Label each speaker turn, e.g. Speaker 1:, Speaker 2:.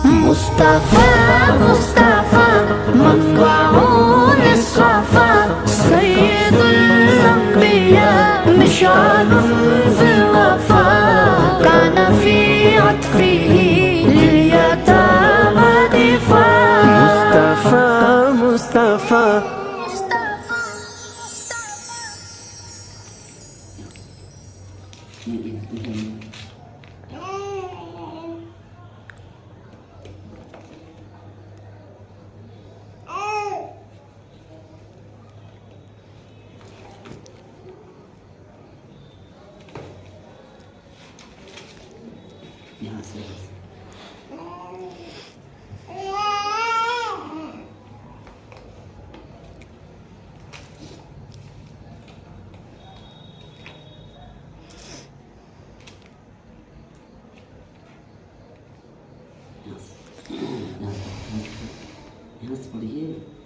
Speaker 1: مصطفى مصطفى منبع للصفا، سيد الأنبياء مشعل في الوفا، كان في عطفه لليتامى دفاع.
Speaker 2: مصطفى مصطفى
Speaker 3: Yes, for you.